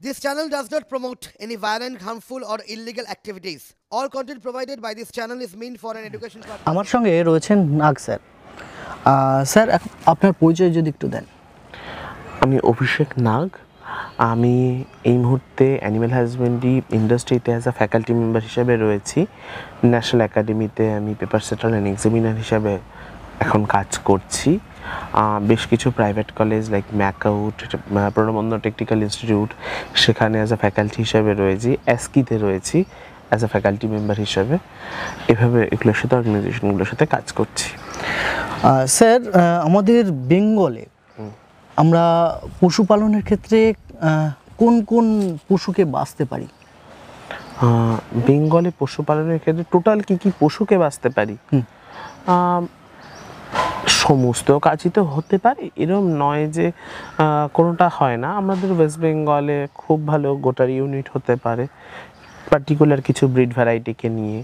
This channel does not promote any violent, harmful, or illegal activities. All content provided by this channel is meant for an education purpose. আমার সঙ্গে রয়েছেন নাগ sir. Sir আপনার পরিচয় যদি একটু দেন। আমি অভিষেক নাগ। আমি এই মুহূর্তে অ্যানিম্যাল হাজবেন্ডারি ইন্ডাস্ট্রিতে অ্যাজ আ ফ্যাকাল্টি মেম্বার হিসেবে রয়েছি। ন্যাশনাল একাডেমিতে আমি পেপার সেটার অ্যান্ড এক্সামিনার হিসাবে এখন কাজ করছি। বেশ কিছু প্রাইভেট কলেজ লাইক ম্যাকআউট, প্রণবন্ধন টেকনিক্যাল ইনস্টিটিউট, সেখানে অ্যাজ আ ফ্যাকাল্টি হিসাবে রয়েছি। অ্যাসকিতে রয়েছি অ্যাজ আ ফ্যাকাল্টি মেম্বার হিসাবে। এভাবে এগুলোর সাথে অর্গানাইজেশনগুলোর সাথে কাজ করছি। স্যার আমাদের বেঙ্গলে আমরা পশুপালনের ক্ষেত্রে কোন কোন পশুকে বাঁচতে পারি? বেঙ্গলে পশুপালনের ক্ষেত্রে টোটাল কি পশুকে বাঁচতে পারি? সমস্ত কাজই তো হতে পারে, এরকম নয় যে কোনোটা হয় না। আমাদের ওয়েস্ট বেঙ্গলে খুব ভালো গোটার ইউনিট হতে পারে পার্টিকুলার কিছু ব্রিড ভ্যারাইটিকে নিয়ে।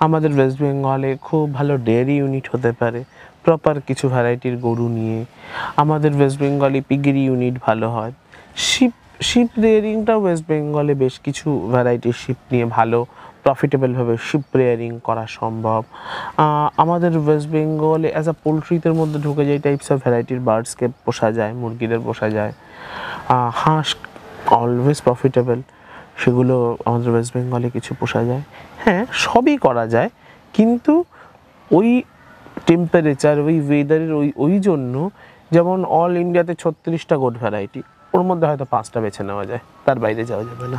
আমাদের ওয়েস্ট বেঙ্গলে খুব ভালো ডেয়ারি ইউনিট হতে পারে প্রপার কিছু ভ্যারাইটির গরু নিয়ে। আমাদের ওয়েস্ট বেঙ্গলে পিগেরি ইউনিট ভালো হয়। শিপ রেয়ারিংটা ওয়েস্ট বেঙ্গলে বেশ কিছু ভ্যারাইটির শিপ নিয়ে ভালো প্রফিটেবলভাবে শিপ রেয়ারিং করা সম্ভব। আমাদের ওয়েস্ট বেঙ্গলে অ্যাজ আ পোলট্রিদের মধ্যে ঢুকে যায় টাইপস অফ ভ্যারাইটির বার্ডসকে পোষা যায়, মুরগিদের পোষা যায়। হাঁস অলওয়েজ প্রফিটেবল, সেগুলো আমাদের ওয়েস্ট বেঙ্গলে কিছু পোষা যায়। হ্যাঁ, সবই করা যায়, কিন্তু ওই টেম্পারেচার, ওই ওয়েদারের ওই জন্য, যেমন অল ইন্ডিয়াতে 36টা গোট ভ্যারাইটি, ওর মধ্যে হয়তো 5টা বেছে নেওয়া যায়, তার বাইরে যাওয়া যাবে না।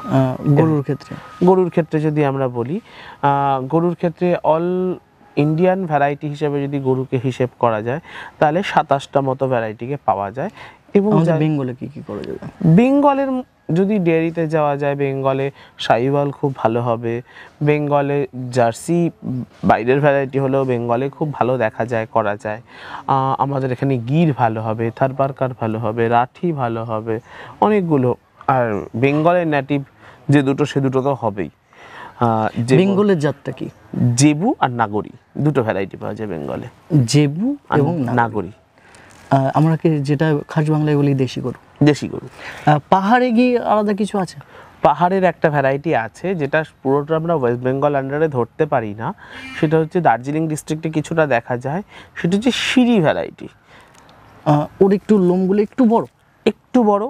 গরুর ক্ষেত্রে যদি আমরা বলি, গরুর ক্ষেত্রে অল ইন্ডিয়ান ভ্যারাইটি হিসেবে যদি গরুকে হিসেব করা যায় তাহলে 27টা মতো ভ্যারাইটিকে পাওয়া যায়। এবং বেঙ্গলে কি করা যাবে? বেঙ্গলের যদি ডেয়ারিতে যাওয়া যায়, বেঙ্গলে শাহিওয়াল খুব ভালো হবে। বেঙ্গলে জার্সি বাইরের ভ্যারাইটি হলেও বেঙ্গলে খুব ভালো দেখা যায়, করা যায়। আমাদের এখানে গির ভালো হবে, থারপারকার ভালো হবে, রাঠি ভালো হবে, অনেকগুলো। আর বেঙ্গলের নেটিভ যে দুটো, সে দুটো তো হবেই। বেঙ্গলের জাতটা কি? জেবু আর নাগরি, দুটো ভ্যারাইটি পাওয়া যায় বেঙ্গলে, জেবু এবং নাগরি। আমরা কি যেটা খাস বাংলায় বলি দেশি গরু। দেশি গরু। পাহাড়ে গিয়ে আলাদা কিছু আছে? পাহাড়ের একটা ভ্যারাইটি আছে যেটা পুরোটা আমরা ওয়েস্ট বেঙ্গল আন্ডারে ধরতে পারি না, সেটা হচ্ছে দার্জিলিং ডিস্ট্রিক্টে কিছুটা দেখা যায়। সেটা হচ্ছে সিরি ভ্যারাইটি। ওর একটু লোমগুলো একটু বড়,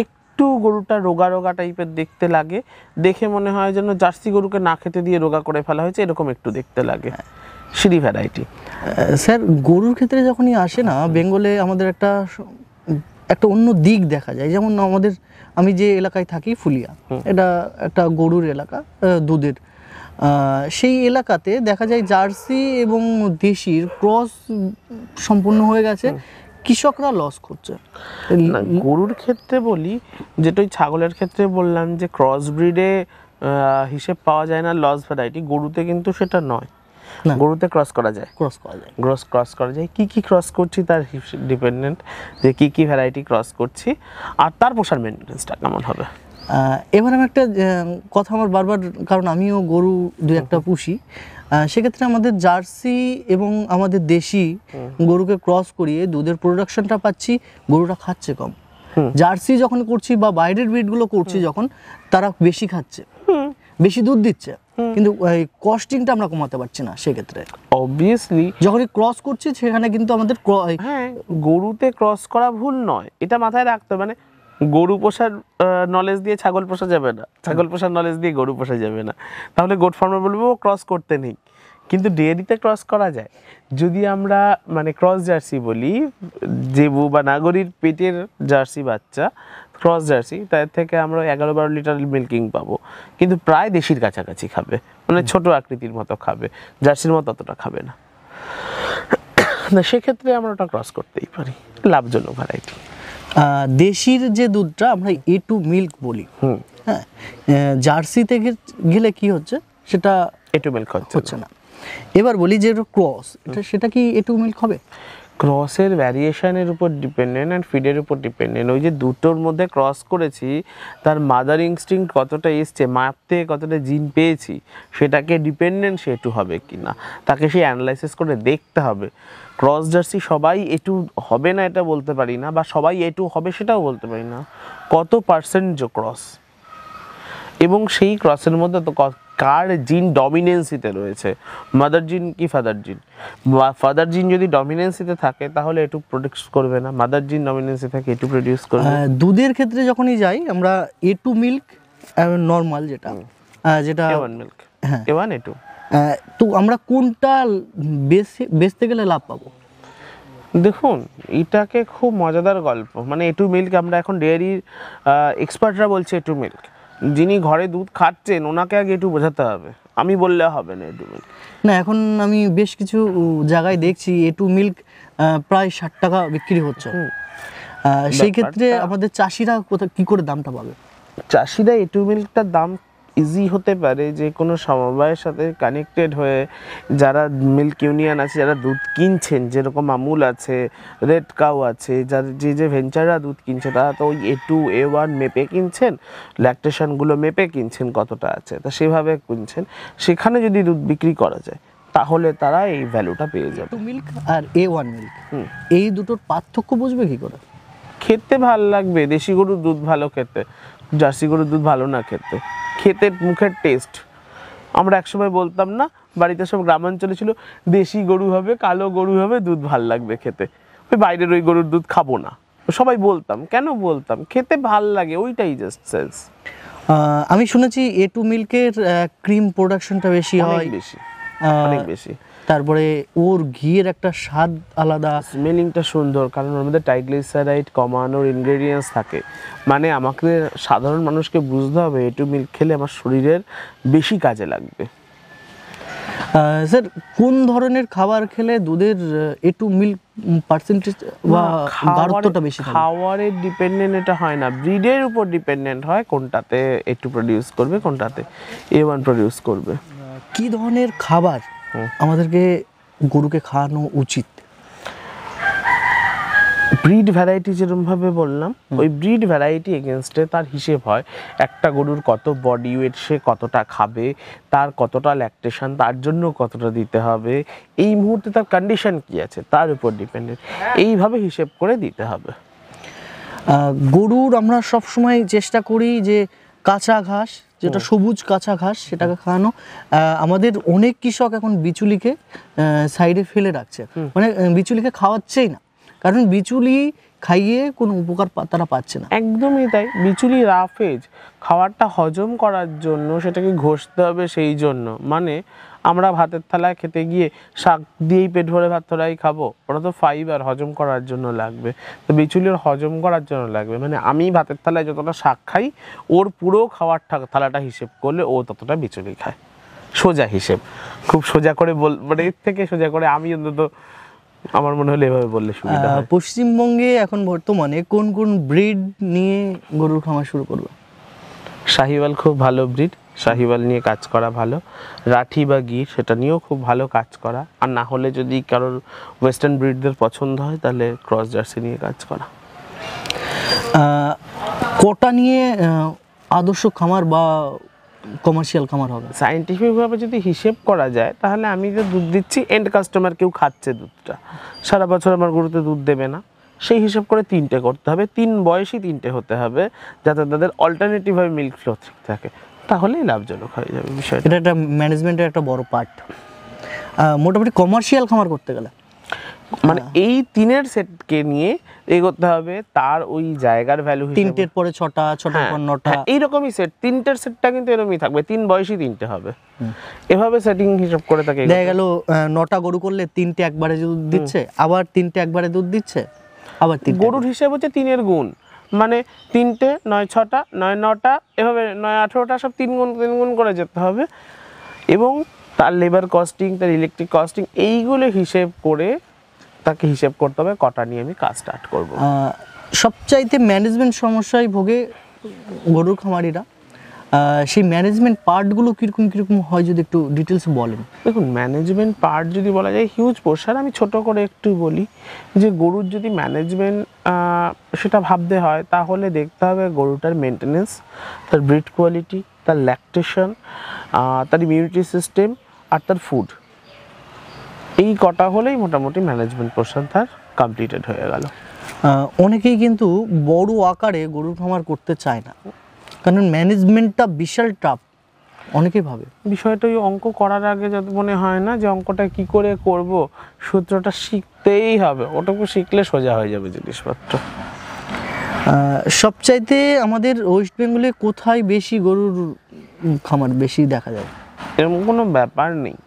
একটু গরুটা রোগা রোগা টাইপের দেখতে লাগে, দেখে মনে হয় যেন জার্সি গরুকে না খেতে দিয়ে রোগা করে ফেলা হয়েছে, এরকম একটু দেখতে লাগে। সিরি ভ্যারাইটি। স্যার গরুর ক্ষেত্রে যখনই আসে না, বেঙ্গলে আমাদের একটা অন্য দিক দেখা যায়। যেমন আমি যে এলাকায় থাকি, ফুলিয়া, এটা একটা গরুর এলাকা, দুধের। সেই এলাকাতে দেখা যায় জার্সি এবং দেশির ক্রস সম্পূর্ণ হয়ে গেছে, কৃষকরা লস করছে। গরুর ক্ষেত্রে বলি, যেটা ওই ছাগলের ক্ষেত্রে বললাম যে ক্রস ব্রিডে হিসেব পাওয়া যায় না লস ভ্যারাইটি, গরুতে কিন্তু সেটা নয়। গরুতে ক্রস করা যায়। কি ক্রস করছি তার ডিপেন্ডেন্ট, যে কি ভ্যারাইটি ক্রস করছি আর তার পোষার মেনটেন্যান্সটা কেমন হবে। এবার আমি একটা কথা আমার বারবার, কারণ আমিও গরু দু একটা পুষি, সেক্ষেত্রে আমাদের জার্সি এবং আমাদের দেশি গরুকে ক্রস করিয়ে দুধের প্রোডাকশনটা পাচ্ছি, গরুটা খাচ্ছে কম। জার্সি যখন করছি বা বাইরের ব্রিডগুলো করছি যখন, তারা বেশি খাচ্ছে, বেশি দুধ দিচ্ছে, কিন্তু কস্টিংটা আমরা কমাতে পারছি না। সেক্ষেত্রে অবভিয়াসলি যখনই ক্রস করছি সেখানে কিন্তু আমাদের গরুতে ক্রস করা ভুল নয়, এটা মাথায় রাখতে হবে। মানে গরু পোষার নলেজ দিয়ে ছাগল পোষা যাবে না, ছাগল পোষার নলেজ দিয়ে গরু পোষা যাবে না। তাহলে গোট ফার্মার বলবো ক্রস করতে নেই, কিন্তু ডেয়ারিতে ক্রস করা যায়। যদি আমরা মানে ক্রস জার্সি বলি, জেবু বা নাগরির পেটের জার্সি বাচ্চা ক্রস জার্সি, তার থেকে আমরা 11-12 লিটার মিল্কিং পাবো, কিন্তু প্রায় দেশির কাছাকাছি খাবে, মানে ছোট আকৃতির মতো খাবে, জার্সির মতো অতটা খাবে না। সেক্ষেত্রে আমরা ওটা ক্রস করতেই পারি, লাভজনক ভ্যারাইটি। দেশির যে দুধটা আমরা A2 মিল্ক বলি, হ্যাঁ, জার্সিতে গেলে কি হচ্ছে, সেটা A2 মিল্ক হচ্ছে না। এবার বলি যে ক্রস, সেটা কি A2 মিল্ক হবে? ক্রসের ভ্যারিয়েশনের উপর ডিপেন্ডেন্ট অ্যান্ড ফিডের উপর ডিপেন্ডেন্ট। ওই যে দুটোর মধ্যে ক্রস করেছি, তার মাদার ইনস্টিংক্ট কতটা এসছে, মাপ থেকে কতটা জিন পেয়েছি, সেটাকে ডিপেন্ডেন্ট সে A2 হবে কি না, তাকে সে অ্যানালাইসিস করে দেখতে হবে। ক্রস জার্সি সবাই A2 হবে না এটা বলতে পারি না, বা সবাই A2 হবে সেটাও বলতে পারি না। কত পার্সেন্ট যে ক্রস, এবং সেই ক্রসের মধ্যে তো কার জিন ডমিনেন্সিতে রয়েছে, মাদার জিন কি ফাদার জিন। ফাদার জিন যদি ডমিনেন্সিতে থাকে তাহলে একটু প্রডিউস করবে না, মাদার জিন ডমিনেন্সি থাকে একটু প্রডিউস করবে। দুধের ক্ষেত্রে যখনই যাই আমরা A2 মিল্ক নর্মাল যেটা A1 মিল্ক, A1 A2, তো আমরা কোনটা বেচতে গেলে লাভ পাবো? দেখুন এটাকে খুব মজাদার গল্প, মানে A2 মিল্ক আমরা এখন ডেয়ারির এক্সপার্টরা বলছে A2 মিল্ক, যিনি ঘরে দুধ খাচ্ছেন ওনাকে আগে একটু বোঝাতে হবে, আমি বললে হবে না A2 মিল্ক। না, এখন আমি বেশ কিছু জায়গায় দেখছি A2 মিল্ক প্রায় 60 টাকা বিক্রি হচ্ছে। সেই ক্ষেত্রে আমাদের চাষিরা কি করে দামটা পাবে? চাষিরা A2 মিল্কটার দাম ইজি হতে পারে যে কোনো সমবায়ের সাথে কানেক্টেড হয়ে, যারা মিল্ক ইউনিয়ন আছে, যারা দুধ কিনছেন, যেরকম আমুল আছে, রেড কাউ আছে, যার যে ভেঞ্চাররা দুধ কিনছে তারা তো ওই A2 A1 মেপে কিনছেন, ল্যাকটেশনগুলো মেপে কিনছেন কতটা আছে, তা সেভাবে কিনছেন। সেখানে যদি দুধ বিক্রি করা যায় তাহলে তারা এই ভ্যালুটা পেয়ে যাবে। A2 মিল্ক আর A1 মিল্ক এই দুটোর পার্থক্য বুঝবে কি করে? খেতে ভালো লাগবে, দেশি গরুর দুধ ভালো খেতে, জার্সি গরুর দুধ ভালো না খেতে, খেতে মুখের টেস্ট। আমরা একসময় বলতাম না, বাড়িতে সব গ্রামাঞ্চলে ছিল, দেশি গরু হবে, কালো গরু হবে, দুধ ভাল লাগবে খেতে, ওই বাইরের ওই গরুর দুধ খাবো না, সবাই বলতাম। কেন বলতাম? খেতে ভাল লাগে, ওইটাই জাস্ট সেন্স। আমি শুনেছি A2 মিল্কের ক্রিম প্রোডাকশনটা বেশি হয়, বেশি, অনেক বেশি। তারপরে ওর ঘিয়ের একটা স্বাদ আলাদা, স্মেলিংটা সুন্দর, কারণ ওর মধ্যে ট্রাইগ্লিসারাইড কমানোর ইনগ্রেডিয়েন্টস থাকে। মানে আমাকে সাধারণ মানুষকে বুঝতে হবে A2 মিল্ক খেলে আমার শরীরের বেশি কাজে লাগবে। স্যার কোন ধরনের খাবার খেলে দুধের A2 মিল্ক পার্সেন্টেজ বা গাঢ়ত্বটা বেশি থাকে? খাওয়ারের ডিপেন্ডেন্ট এটা হয় না, ব্রিডের উপর ডিপেন্ডেন্ট হয় কোনটাতে A2 প্রডিউস করবে, কোনটাতে A1 প্রডিউস করবে। কি ধরনের খাবার আমাদেরকে গরুকে খাওয়ানো উচিত? ব্রিড ভ্যারাইটি যেরকমভাবে বললাম, ওই ব্রিড ভ্যারাইটি এগেনস্টে তার হিসেব হয়, একটা গরুর কত বডি ওয়েট, সে কতটা খাবে, তার কতটা ল্যাকটেশন, তার জন্য কতটা দিতে হবে, এই মুহূর্তে তার কন্ডিশন কি আছে তার উপর ডিপেন্ডেন্ট, এইভাবে হিসেব করে দিতে হবে। গরুর আমরা সবসময় চেষ্টা করি যে কাঁচা ঘাস, যেটা সবুজ কাঁচা ঘাস, সেটাকে খাওয়ানো। আমাদের অনেক কৃষক এখন বিচুলিকে সাইডে ফেলে রাখছে, মানে বিচুলিকে খাওয়াচ্ছেই না, কারণ বিচুলি খাইয়ে কোনো উপকার তারা পাচ্ছে না। একদমই তাই, বিচুলি রাফেজ, খাবারটা হজম করার জন্য সেটাকে ঘষতে হবে, সেই জন্য মানে আমরা ভাতের থালায় খেতে গিয়ে শাক দিয়েই পেট ভরে ভাত থালায় খাবো, ওটা তো ফাইবার হজম করার জন্য লাগবে, তো বিচুলির হজম করার জন্য লাগবে। মানে আমি ভাতের থালায় যতটা শাক খাই, ওর পুরো খাওয়ার থালাটা হিসেব করলে ও ততটা বিচুলি খায়। সোজা হিসেব, খুব সোজা করে মানে এর থেকে সোজা করে আমি অন্তত আমার মনে হলো এভাবে বললে সুবিধা হয়। পশ্চিমবঙ্গে এখন বর্তমানে কোন কোন ব্রিড নিয়ে গরুর খামার শুরু করবে? শাহিওয়াল খুব ভালো ব্রিড, শাহিওয়াল নিয়ে কাজ করা ভালো, রাঠি বা গির সেটা নিয়েও খুব ভালো কাজ করা, আর না হলে যদি কারোর ওয়েস্টার্ন ব্রিডদের পছন্দ হয় তাহলে ক্রস জার্সি নিয়ে কাজ করা। কোটা নিয়ে আদর্শ খামার বা কমার্শিয়াল খামার হবে? সায়েন্টিফিকভাবে যদি হিসেব করা যায় তাহলে আমি যে দুধ দিচ্ছি, এন্ড কাস্টমার কেউ খাচ্ছে দুধটা, সারা বছর আমার গরুতে দুধ দেবে না, সেই হিসাব করে 3টে করতে হবে, 3 বয়সী 3টে হতে হবে, যাতে তাদের অল্টারনেটিভভাবে মিল্ক ফ্লো ঠিক থাকে, তাহলেই লাভজনক হয়ে যাবে বিষয়টা। এটা একটা ম্যানেজমেন্টের একটা বড় পার্ট। মোটামুটি কমার্শিয়াল খামার করতে গেলে মানে এই 3-এর সেটকে নিয়ে এগোতে হবে, তার ওই জায়গার ভ্যালু হিসেবে 3টের পরে 6টা, 6টার পর 9টা, এইরকমই সেট, 3টের সেটটা কিন্তু এরকমই থাকবে, 3 বয়সী 3টে হবে, এভাবে সেটিং হিসাব করে তাকে দেখা গেল 9টা গরু করলে 3টে একবারে দুধ দিচ্ছে, আবার 3টে একবারে দুধ দিচ্ছে, আবার 3 গরুর হিসাব হচ্ছে 3-এর গুণ, মানে 3টে 9 6টা 9 9টা এভাবে 9 18টা সব 3 গুণ করে যেতে হবে, এবং তার লেবার কস্টিং, তার ইলেকট্রিক কস্টিং, এইগুলো হিসেব করে তাকে হিসেব করতে হবে কটা নিয়ে আমি কাজ স্টার্ট করব। সবচাইতে ম্যানেজমেন্ট সমস্যায় ভোগে গরুর খামারিরা, সেই ম্যানেজমেন্ট পার্টগুলো কীরকম কীরকম হয় যদি একটু ডিটেলস বলেন। দেখুন, ম্যানেজমেন্ট পার্ট যদি বলা যায় হিউজ পোর্শন, আমি ছোট করে একটু বলি যে গরুর যদি ম্যানেজমেন্ট সেটা ভাবতে হয় তাহলে দেখতে হবে গরুটার মেনটেনেন্স, তার ব্রিড কোয়ালিটি, তার ল্যাকটেশন, তার ইমিউনিটি সিস্টেম আর তার ফুড, এই কটা হলেই মোটামুটি ম্যানেজমেন্ট পোর্শন তার কমপ্লিটেড হয়ে গেল। অনেকেই কিন্তু বড় আকারে গরুর খামার করতে চায় না, কারণ ম্যানেজমেন্টটা বিশাল টাফ, অনেকেই ভাবে। বিষয়টা ওই অঙ্ক করার আগে যত মনে হয় না যে অঙ্কটা কি করে করব, সূত্রটা শিখতেই হবে, ওটুকু শিখলে সোজা হয়ে যাবে জিনিসপত্র। সবচাইতে আমাদের ওয়েস্ট বেঙ্গলে কোথায় বেশি গরুর খামার বেশি দেখা যায়? এরকম কোনো ব্যাপার নেই,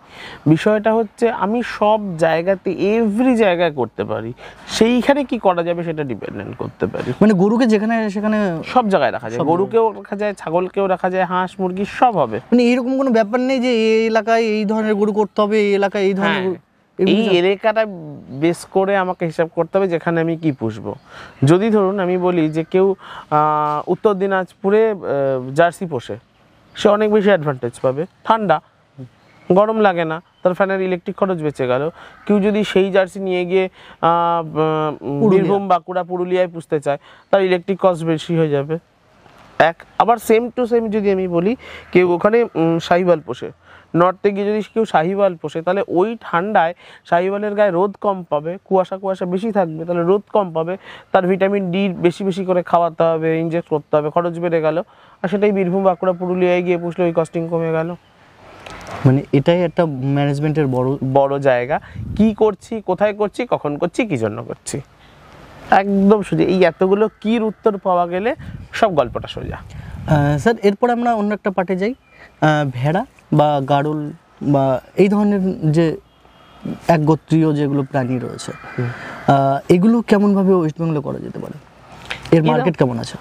বিষয়টা হচ্ছে আমি সব জায়গাতে এভরি জায়গায় করতে পারি, সেইখানে কি করা যাবে সেটা ডিপেন্ডেন্ট করতে পারি। মানে গরুকে যেখানে সেখানে সব জায়গায় রাখা যায়, গরুকেও রাখা যায়, ছাগলকেও রাখা যায়, হাঁস মুরগি সব হবে। মানে এরকম কোনো ব্যাপার নেই যে এই এলাকায় এই ধরনের গরু করতে হবে, এই এলাকায় এই ধরনের গরু? এই এলাকাটা বেস করে আমাকে হিসাব করতে হবে যেখানে আমি কি পুষবো। যদি ধরুন আমি বলি যে কেউ উত্তর দিনাজপুরে জার্সি পোষে, সে অনেক বেশি অ্যাডভান্টেজ পাবে, ঠান্ডা গরম লাগে না, তার ফ্যানের ইলেকট্রিক খরচ বেঁচে গেল। কেউ যদি সেই জার্সি নিয়ে গিয়ে বীরভূম বাঁকুড়া পুরুলিয়ায় পুষতে চায়, তার ইলেকট্রিক কস্ট বেশি হয়ে যাবে। আবার সেম টু সেম যদি আমি বলি কেউ ওখানে শাহিওয়াল পোষে, নর্থে গিয়ে যদি কেউ শাহিওয়াল পোষে, তাহলে ওই ঠান্ডায় শাহিওয়ালের গায়ে রোদ কম পাবে, কুয়াশা বেশি থাকবে, তাহলে রোদ কম পাবে, তার ভিটামিন ডি বেশি বেশি করে খাওয়াতে হবে, ইনজেক্ট করতে হবে, খরচ বেড়ে গেল। আর সেটাই বীরভূম বাঁকুড়া পুরুলিয়ায় গিয়ে পুষলে ওই কস্টিং কমে গেল। মানে এটাই একটা ম্যানেজমেন্টের বড় জায়গা, কি করছি, কোথায় করছি, কখন করছি, কি জন্য করছি, একদম সোজা। এই এতগুলো কির উত্তর পাওয়া গেলে সব গল্পটা সোজা। স্যার এরপর আমরা অন্য একটা পার্টে যাই, ভেড়া বা গাড়ল বা এই ধরনের যে একগোত্রীয় যেগুলো প্রাণী রয়েছে, এগুলো কেমনভাবে ওয়েস্ট বেঙ্গলে করা যেতে পারে? এর মার্কেট কেমন আছে?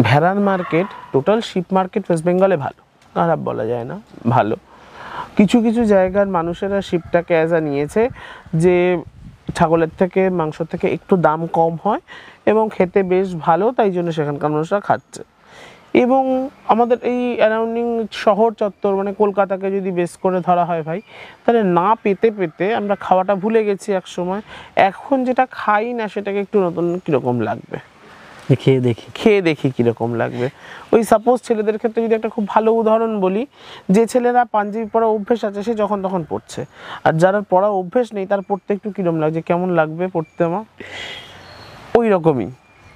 ভেড়ার market, total sheep market west বেঙ্গলে ভালো, খারাপ বলা যায় না, ভালো। কিছু কিছু জায়গার মানুষেরা শিপটাকে নিয়েছে যে ছাগলের থেকে মাংস থেকে একটু দাম কম হয় এবং খেতে বেশ ভালো, তাই জন্য সেখানকার মানুষরা খাচ্ছে। এবং আমাদের এই অ্যারাউন্ডিং শহর চত্বর মানে কলকাতাকে যদি বেস করে ধরা হয় ভাই, তাহলে না পেতে পেতে আমরা খাওয়াটা ভুলে গেছি এক সময়। এখন যেটা খাই না সেটাকে একটু নতুন কীরকম লাগবে, খেয়ে দেখি কীরকম লাগবে। ওই সাপোজ ছেলেদের ক্ষেত্রে যদি একটা খুব ভালো উদাহরণ বলি, যে ছেলেরা পাঞ্জাবি পরা অভ্যেস আছে সে যখন তখন পড়ছে, আর যারা পড়া অভ্যেস নেই তার পড়তে একটু কীরকম লাগছে, কেমন লাগবে পড়তে, আমার ওই রকমই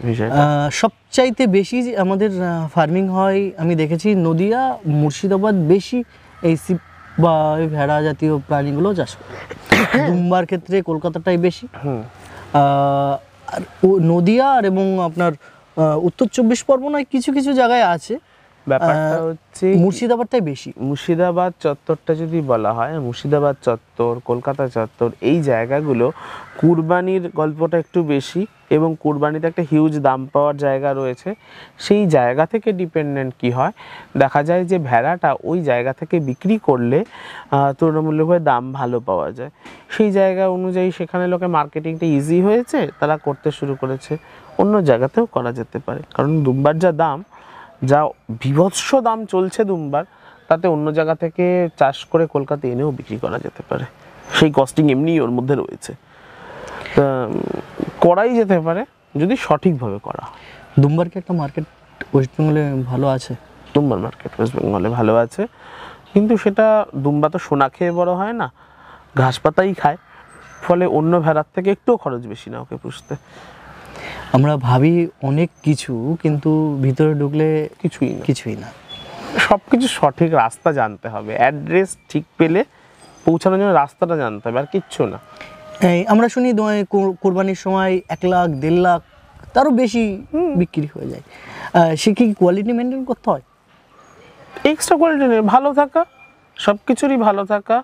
বিষয়টা। সবচাইতে বেশি আমাদের ফার্মিং হয় আমি দেখেছি নদিয়া, মুর্শিদাবাদ, বেশি এই শিপ বা ভেড়া জাতীয় প্রাণীগুলো চাষ করে। দুম্বার ক্ষেত্রে কলকাতাটাই বেশি, আর নদিয়া আর এবং আপনার উত্তর 24 পরগনায় কিছু কিছু জায়গায় আছে। ব্যাপারটা হচ্ছে মুর্শিদাবাদটাই বেশি। মুর্শিদাবাদ চত্বরটা যদি বলা হয়, মুর্শিদাবাদ চত্বর, কলকাতা চত্বর, এই জায়গাগুলো কুরবানির গল্পটা একটু বেশি এবং কুরবানিতে একটা হিউজ দাম পাওয়ার জায়গা রয়েছে। সেই জায়গা থেকে ডিপেন্ডেন্ট কি হয়, দেখা যায় যে ভেড়াটা ওই জায়গা থেকে বিক্রি করলে তুলনামূলকভাবে দাম ভালো পাওয়া যায়। সেই জায়গা অনুযায়ী সেখানে লোকে মার্কেটিংটা ইজি হয়েছে, তারা করতে শুরু করেছে। অন্য জায়গাতেও করা যেতে পারে, কারণ দুম্বার যা বিভৎস দাম চলছে দুম্বার, তাতে অন্য জায়গা থেকে চাষ করে কলকাতা এনেও বিক্রি করা যেতে পারে, সেই কস্টিং এমনি ওর মধ্যে রয়েছে, করাই যেতে পারে যদি সঠিকভাবে করা হয়। দুম্বার কি একটা মার্কেট ওয়েস্ট বেঙ্গলে ভালো আছে? দুম্বার মার্কেট ওয়েস্ট বেঙ্গলে ভালো আছে, কিন্তু সেটা দুম্বা তো সোনা খেয়ে বড় হয় না, ঘাস পাতাই খায়, ফলে অন্য ভেড়ার থেকে একটুও খরচ বেশি না ওকে পুষতে। আমরা ভাবি অনেক কিছু, কিন্তু ভিতরে ঢুকলে কিছুই না। সব কিছু সঠিক রাস্তা জানতে হবে, অ্যাড্রেস ঠিক পেলে পৌঁছানোর জন্য রাস্তাটা জানতে হবে, আর কিচ্ছু না। আমরা শুনি কোরবানির সময় 1 লাখ 1.5 লাখ তারও বেশি বিক্রি হয়ে যায়। সে কি কোয়ালিটি মেনটেন করতে হয়? এক্সট্রা কোয়ালিটি নেই, ভালো থাকা, সব কিছুরই ভালো থাকা।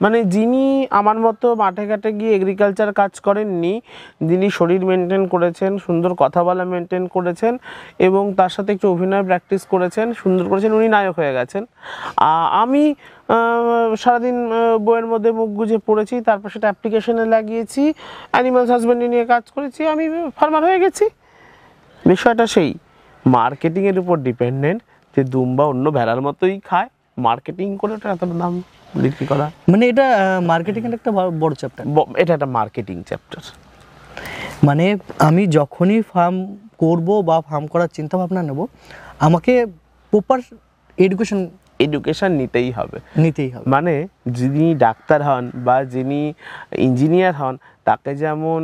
মানে যিনি আমার মতো মাঠে ঘাটে গিয়ে এগ্রিকালচার কাজ করেননি, যিনি শরীর মেনটেন করেছেন, সুন্দর কথা বলা মেনটেন করেছেন এবং তার সাথে একটু অভিনয় প্র্যাকটিস করেছেন, সুন্দর করেছেন, উনি নায়ক হয়ে গেছেন। আমি সারাদিন বইয়ের মধ্যে মুখ গুজে পড়েছি, তারপর সেটা অ্যাপ্লিকেশনে লাগিয়েছি, অ্যানিমালস হাজবেন্ডারি নিয়ে কাজ করেছি, আমি ফার্মার হয়ে গেছি। বিষয়টা সেই মার্কেটিংয়ের উপর ডিপেন্ডেন্ট, যে দুম্বা অন্য ভেড়ার মতোই খায়, মার্কেটিং করে ওটা এতটা দাম বিক্রি করা, মানে এটা মার্কেটিং এর একটা বড় চ্যাপ্টার। এটা একটা মার্কেটিং চ্যাপ্টার। মানে আমি যখনই ফার্ম করব বা ফার্ম করার চিন্তা ভাবনা নেব, আমাকে প্রপার এডুকেশন নিতেই হবে। মানে যিনি ডাক্তার হন বা যিনি ইঞ্জিনিয়ার হন, তাকে যেমন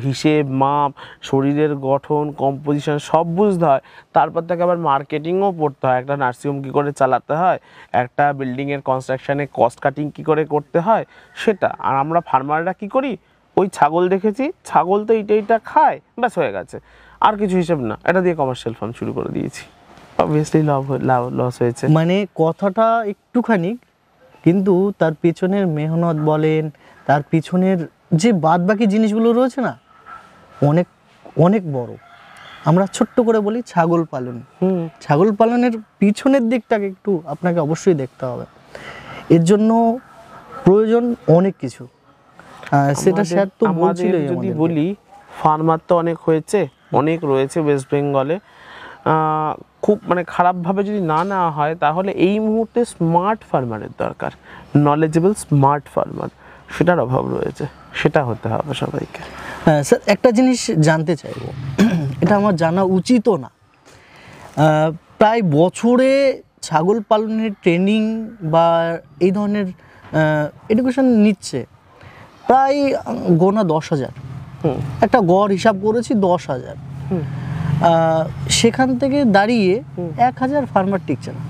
হিসেব, মাপ, শরীরের গঠন, কম্পোজিশন সব বুঝতে হয়, তারপর তাকে আবার মার্কেটিংও পড়তে হয়, একটা নার্সিংহোম কী করে চালাতে হয়, একটা বিল্ডিংয়ের কনস্ট্রাকশানে কস্ট কাটিং কী করে করতে হয় সেটা। আর আমরা ফার্মাররা কী করি, ওই ছাগল দেখেছি, ছাগল তো এইটা খায়, ব্যাস হয়ে গেছে, আর কিছু হিসেব না, এটা দিয়ে কমার্শিয়াল ফার্ম শুরু করে দিয়েছি, অবভিয়াসলি লস হয়েছে। মানে কথাটা একটুখানি, কিন্তু তার পেছনের মেহনত বলেন, তার পিছনের যে বাদ বাকি জিনিসগুলো রয়েছে না, অনেক অনেক বড়। আমরা ছোট্ট করে বলি ছাগল পালন, ছাগল পালনের পিছনের দিকটাকে একটু আপনাকে অবশ্যই দেখতে হবে। এর জন্য প্রয়োজন অনেক কিছু, সেটা স্যার তো বলছিলই। যদি বলি ফার্মার তো অনেক হয়েছে, অনেক রয়েছে ওয়েস্ট বেঙ্গলে, খুব মানে খারাপভাবে যদি না নেওয়া হয় তাহলে এই মুহূর্তে স্মার্ট ফার্মারের দরকার, নলেজেবল স্মার্ট ফার্মার, সেটার অভাব রয়েছে, সেটা হতে হবে সবাইকে। হ্যাঁ স্যার, একটা জিনিস জানতে চাইবো, এটা আমার জানা উচিতও না, প্রায় বছরে ছাগল পালনের ট্রেনিং বা এই ধরনের এডুকেশন নিচ্ছে প্রায় গোনা 10,000, একটা গড় হিসাব করেছি 10,000, সেখান থেকে দাঁড়িয়ে 1,000 ফার্মার টিকছে না।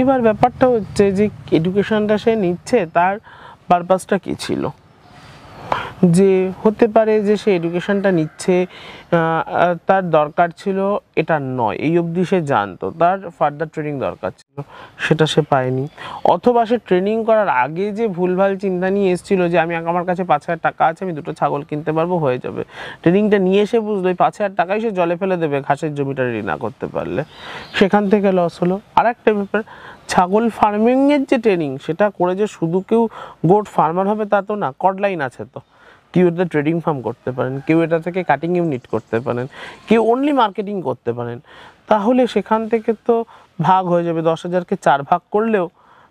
এবার ব্যাপারটা হচ্ছে যে এডুকেশনটা সে নিচ্ছে, তার পারপাসটা কী ছিল, যে হতে পারে যে সে এডুকেশনটা নিচ্ছে তার দরকার ছিল এটা নয়, এই অবধি সে জানতো, তার ফার্দার ট্রেনিং দরকার ছিল, সেটা সে পায়নি। অথবা সে ট্রেনিং করার আগে যে ভুলভাল চিন্তা নিয়ে এসেছিলো যে আমার কাছে 5,000 টাকা আছে, আমি 2টো ছাগল কিনতে পারবো, হয়ে যাবে, ট্রেনিংটা নিয়ে এসে বুঝলো ওই 5,000 টাকাই সে জলে ফেলে দেবে ঘাসের জমিটা রেডি না করতে পারলে, সেখান থেকে লস হলো। আর একটা ব্যাপার, ছাগল ফার্মিংয়ের যে ট্রেনিং সেটা করে যে শুধু কেউ গোট ফার্মার হবে তা তো না, কডলাইন আছে তো, কেউ এটা ট্রেডিং ফার্ম করতে পারেন, কেউ এটা থেকে কাটিং ইউনিট করতে পারেন, কেউ অনলি মার্কেটিং করতে পারেন, তাহলে সেখান থেকে তো ভাগ হয়ে যাবে। 10,000কে 4 ভাগ করলেও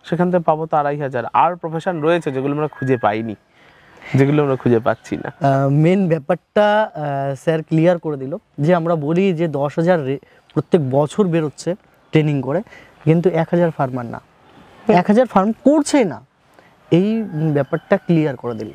সেখান থেকে পাবো তো 2,500। আর প্রফেশন রয়েছে যেগুলো আমরা খুঁজে পাইনি, যেগুলো আমরা খুঁজে পাচ্ছি না। মেন ব্যাপারটা স্যার ক্লিয়ার করে দিল, যে আমরা বলি যে 10,000 প্রত্যেক বছর বেরোচ্ছে ট্রেনিং করে, কিন্তু 1,000 ফার্মার না, 1,000 ফার্ম করছে না, এই ব্যাপারটা ক্লিয়ার করে দিল।